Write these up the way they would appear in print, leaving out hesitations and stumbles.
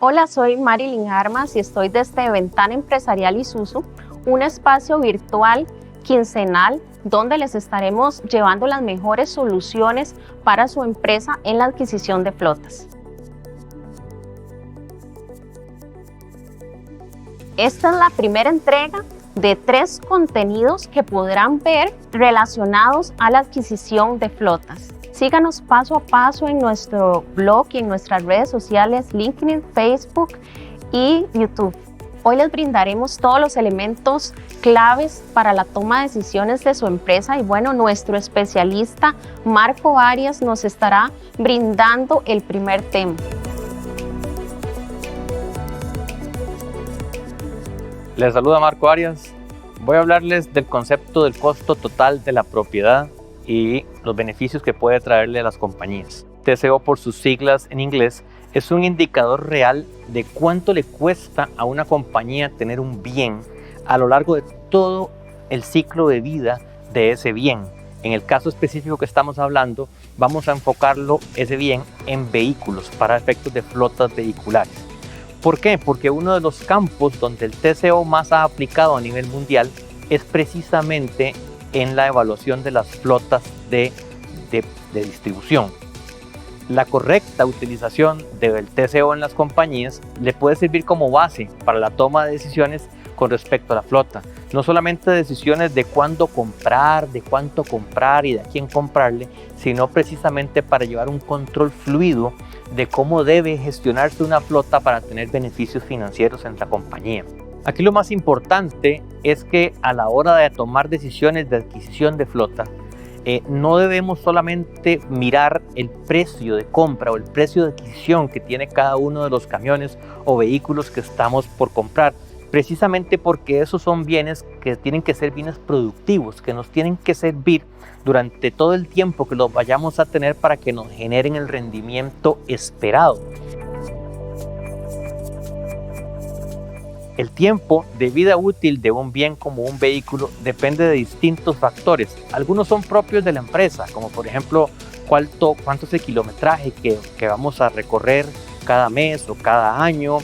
Hola, soy Marilyn Armas y estoy desde Ventana Empresarial Isuzu, un espacio virtual quincenal donde les estaremos llevando las mejores soluciones para su empresa en la adquisición de flotas. Esta es la primera entrega de 3 contenidos que podrán ver relacionados a la adquisición de flotas. Síganos paso a paso en nuestro blog y en nuestras redes sociales LinkedIn, Facebook y YouTube. Hoy les brindaremos todos los elementos claves para la toma de decisiones de su empresa y bueno, nuestro especialista Marco Arias nos estará brindando el primer tema. Les saluda Marco Arias. Voy a hablarles del concepto del costo total de la propiedad y los beneficios que puede traerle a las compañías. TCO, por sus siglas en inglés, es un indicador real de cuánto le cuesta a una compañía tener un bien a lo largo de todo el ciclo de vida de ese bien. En el caso específico que estamos hablando, vamos a enfocarlo ese bien en vehículos para efectos de flotas vehiculares. ¿Por qué? Porque uno de los campos donde el TCO más ha aplicado a nivel mundial es precisamente en la evaluación de las flotas de distribución. La correcta utilización del TCO en las compañías le puede servir como base para la toma de decisiones con respecto a la flota. No solamente decisiones de cuándo comprar, de cuánto comprar y de a quién comprarle, sino precisamente para llevar un control fluido de cómo debe gestionarse una flota para tener beneficios financieros en la compañía. Aquí lo más importante es que a la hora de tomar decisiones de adquisición de flota, no debemos solamente mirar el precio de compra o el precio de adquisición que tiene cada uno de los camiones o vehículos que estamos por comprar, precisamente porque esos son bienes que tienen que ser bienes productivos, que nos tienen que servir durante todo el tiempo que los vayamos a tener para que nos generen el rendimiento esperado. El tiempo de vida útil de un bien como un vehículo depende de distintos factores. Algunos son propios de la empresa, como por ejemplo cuánto es el kilometraje que vamos a recorrer cada mes o cada año,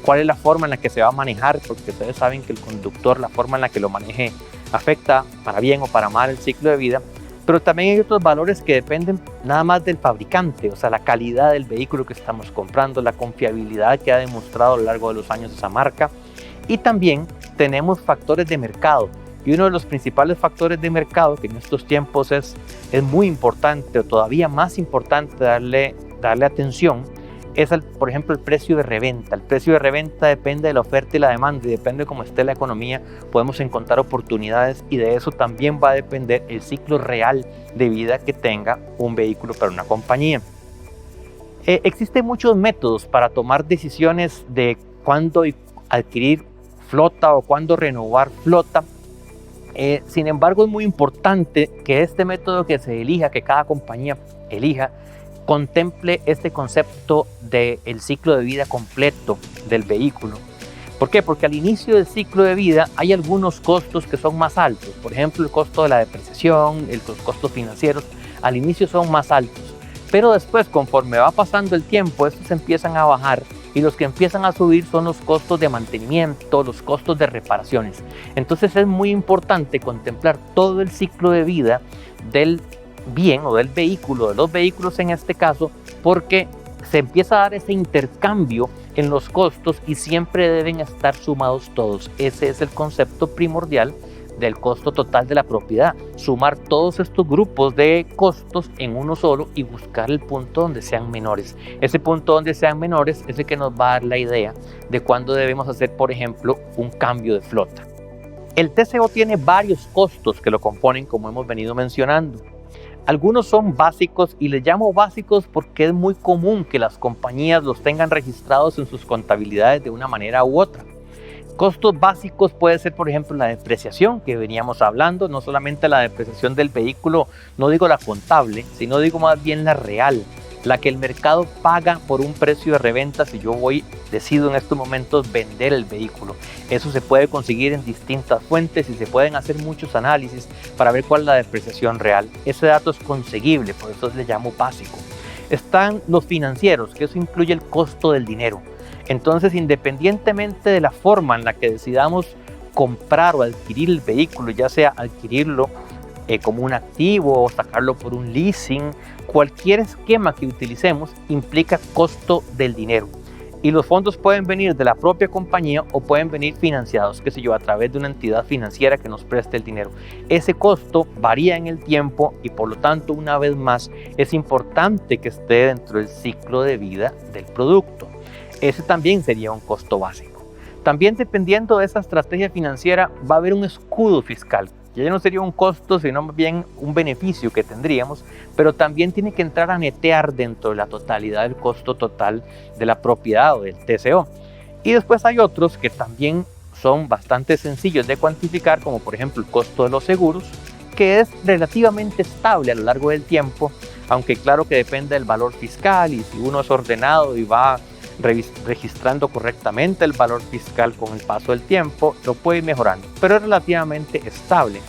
cuál es la forma en la que se va a manejar, porque ustedes saben que el conductor, la forma en la que lo maneje afecta para bien o para mal el ciclo de vida. Pero también hay otros valores que dependen nada más del fabricante, o sea, la calidad del vehículo que estamos comprando, la confiabilidad que ha demostrado a lo largo de los años esa marca. Y también tenemos factores de mercado. Y uno de los principales factores de mercado que en estos tiempos es muy importante o todavía más importante darle atención es, por ejemplo, el precio de reventa. El precio de reventa depende de la oferta y la demanda y depende de cómo esté la economía. Podemos encontrar oportunidades y de eso también va a depender el ciclo real de vida que tenga un vehículo para una compañía. Existen muchos métodos para tomar decisiones de cuándo adquirir flota o cuándo renovar flota. Sin embargo, es muy importante que este método que se elija, que cada compañía elija, contemple este concepto del ciclo de vida completo del vehículo. ¿Por qué? Porque al inicio del ciclo de vida hay algunos costos que son más altos. Por ejemplo, el costo de la depreciación, los costos financieros, al inicio son más altos. Pero después, conforme va pasando el tiempo, estos empiezan a bajar y los que empiezan a subir son los costos de mantenimiento, los costos de reparaciones. Entonces es muy importante contemplar todo el ciclo de vida del bien o del vehículo, de los vehículos en este caso, porque se empieza a dar ese intercambio en los costos y siempre deben estar sumados todos. Ese es el concepto primordial del costo total de la propiedad, sumar todos estos grupos de costos en uno solo y buscar el punto donde sean menores. Ese punto donde sean menores es el que nos va a dar la idea de cuándo debemos hacer, por ejemplo, un cambio de flota. El TCO tiene varios costos que lo componen, como hemos venido mencionando. Algunos son básicos y les llamo básicos porque es muy común que las compañías los tengan registrados en sus contabilidades de una manera u otra. Costos básicos puede ser, por ejemplo, la depreciación que veníamos hablando, no solamente la depreciación del vehículo, no digo la contable, sino digo más bien la real, la que el mercado paga por un precio de reventa si yo decido en estos momentos vender el vehículo. Eso se puede conseguir en distintas fuentes y se pueden hacer muchos análisis para ver cuál es la depreciación real. Ese dato es conseguible, por eso le llamo básico. Están los financieros, que eso incluye el costo del dinero. Entonces, independientemente de la forma en la que decidamos comprar o adquirir el vehículo, ya sea adquirirlo como un activo o sacarlo por un leasing, cualquier esquema que utilicemos implica costo del dinero. Y los fondos pueden venir de la propia compañía o pueden venir financiados, qué sé yo, a través de una entidad financiera que nos preste el dinero. Ese costo varía en el tiempo y por lo tanto, una vez más, es importante que esté dentro del ciclo de vida del producto. Ese también sería un costo básico. También, dependiendo de esa estrategia financiera, va a haber un escudo fiscal. Ya no sería un costo, sino más bien un beneficio que tendríamos, pero también tiene que entrar a netear dentro de la totalidad del costo total de la propiedad o del TCO. Y después hay otros que también son bastante sencillos de cuantificar, como por ejemplo el costo de los seguros, que es relativamente estable a lo largo del tiempo, aunque claro que depende del valor fiscal y si uno es ordenado y va registrando correctamente el valor fiscal con el paso del tiempo, lo puede ir mejorando, pero es relativamente estable.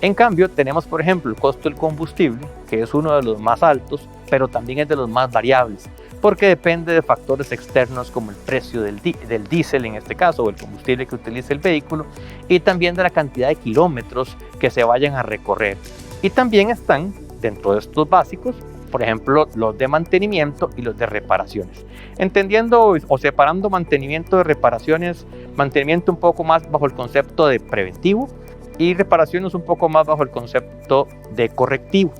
En cambio, tenemos por ejemplo el costo del combustible, que es uno de los más altos, pero también es de los más variables, porque depende de factores externos como el precio del diésel en este caso, o el combustible que utilice el vehículo, y también de la cantidad de kilómetros que se vayan a recorrer. Y también están dentro de estos básicos, por ejemplo, los de mantenimiento y los de reparaciones. Entendiendo o separando mantenimiento de reparaciones, mantenimiento un poco más bajo el concepto de preventivo y reparaciones un poco más bajo el concepto de correctivo.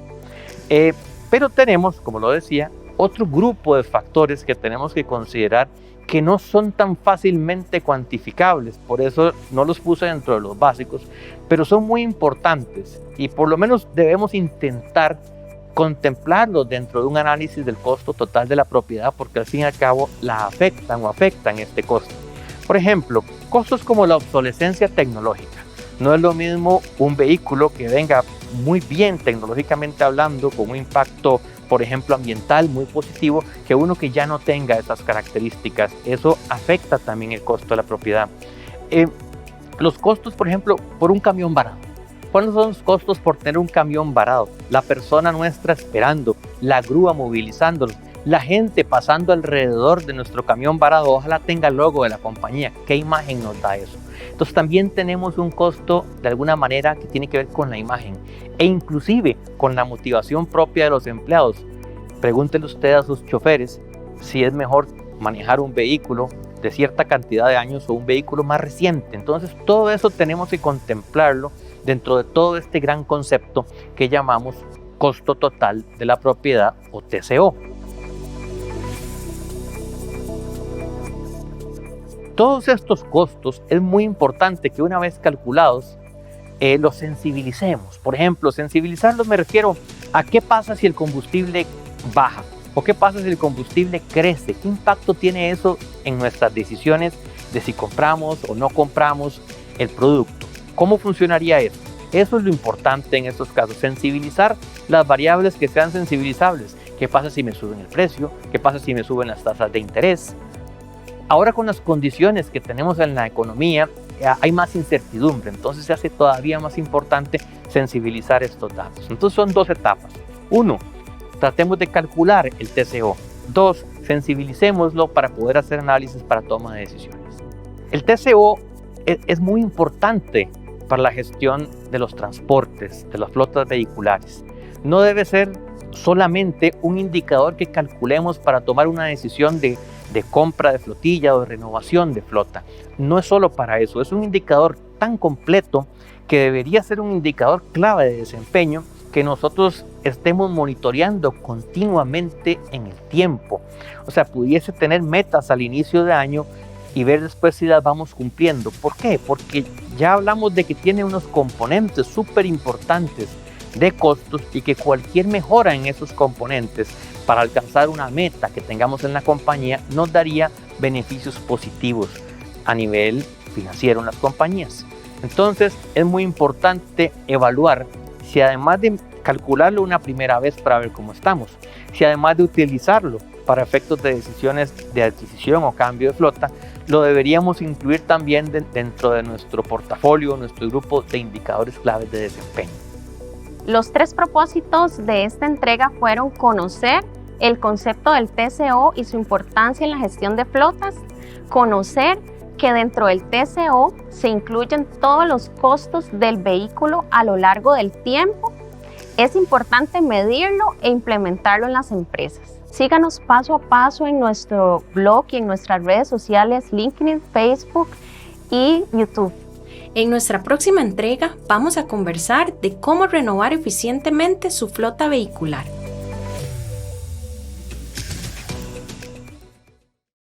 Pero tenemos, como lo decía, otro grupo de factores que tenemos que considerar que no son tan fácilmente cuantificables, por eso no los puse dentro de los básicos, pero son muy importantes y por lo menos debemos intentar contemplarlos dentro de un análisis del costo total de la propiedad, porque al fin y al cabo la afectan este costo. Por ejemplo, costos como la obsolescencia tecnológica. No es lo mismo un vehículo que venga muy bien tecnológicamente hablando, con un impacto, por ejemplo, ambiental muy positivo, que uno que ya no tenga esas características. Eso afecta también el costo de la propiedad. Los costos, por ejemplo, por un camión varado. ¿Cuáles son los costos por tener un camión varado? La persona nuestra esperando, la grúa movilizándolo, la gente pasando alrededor de nuestro camión varado, ojalá tenga el logo de la compañía. ¿Qué imagen nos da eso? Entonces también tenemos un costo de alguna manera que tiene que ver con la imagen e inclusive con la motivación propia de los empleados. Pregúntele usted a sus choferes si es mejor manejar un vehículo de cierta cantidad de años o un vehículo más reciente. Entonces todo eso tenemos que contemplarlo dentro de todo este gran concepto que llamamos costo total de la propiedad o TCO. Todos estos costos es muy importante que una vez calculados los sensibilicemos. Por ejemplo, sensibilizarlos me refiero a qué pasa si el combustible baja o qué pasa si el combustible crece, qué impacto tiene eso en nuestras decisiones de si compramos o no compramos el producto. ¿Cómo funcionaría eso? Eso es lo importante en estos casos, sensibilizar las variables que sean sensibilizables. ¿Qué pasa si me suben el precio? ¿Qué pasa si me suben las tasas de interés? Ahora con las condiciones que tenemos en la economía hay más incertidumbre, entonces se hace todavía más importante sensibilizar estos datos. Entonces son dos etapas. 1, tratemos de calcular el TCO. 2, sensibilicémoslo para poder hacer análisis para toma de decisiones. El TCO es muy importante para la gestión de los transportes, de las flotas vehiculares. No debe ser solamente un indicador que calculemos para tomar una decisión de compra de flotilla o de renovación de flota. No es solo para eso, es un indicador tan completo que debería ser un indicador clave de desempeño que nosotros estemos monitoreando continuamente en el tiempo. O sea, pudiese tener metas al inicio de año y ver después si las vamos cumpliendo. ¿Por qué? Porque ya hablamos de que tiene unos componentes súper importantes de costos y que cualquier mejora en esos componentes para alcanzar una meta que tengamos en la compañía nos daría beneficios positivos a nivel financiero en las compañías. Entonces es muy importante evaluar si además de calcularlo una primera vez para ver cómo estamos, si además de utilizarlo para efectos de decisiones de adquisición o cambio de flota, lo deberíamos incluir también dentro de nuestro portafolio, nuestro grupo de indicadores claves de desempeño. Los 3 propósitos de esta entrega fueron conocer el concepto del TCO y su importancia en la gestión de flotas, Conocer que dentro del TCO se incluyen todos los costos del vehículo a lo largo del tiempo. Es importante medirlo e implementarlo en las empresas. Síganos paso a paso en nuestro blog y en nuestras redes sociales LinkedIn, Facebook y YouTube. En nuestra próxima entrega vamos a conversar de cómo renovar eficientemente su flota vehicular.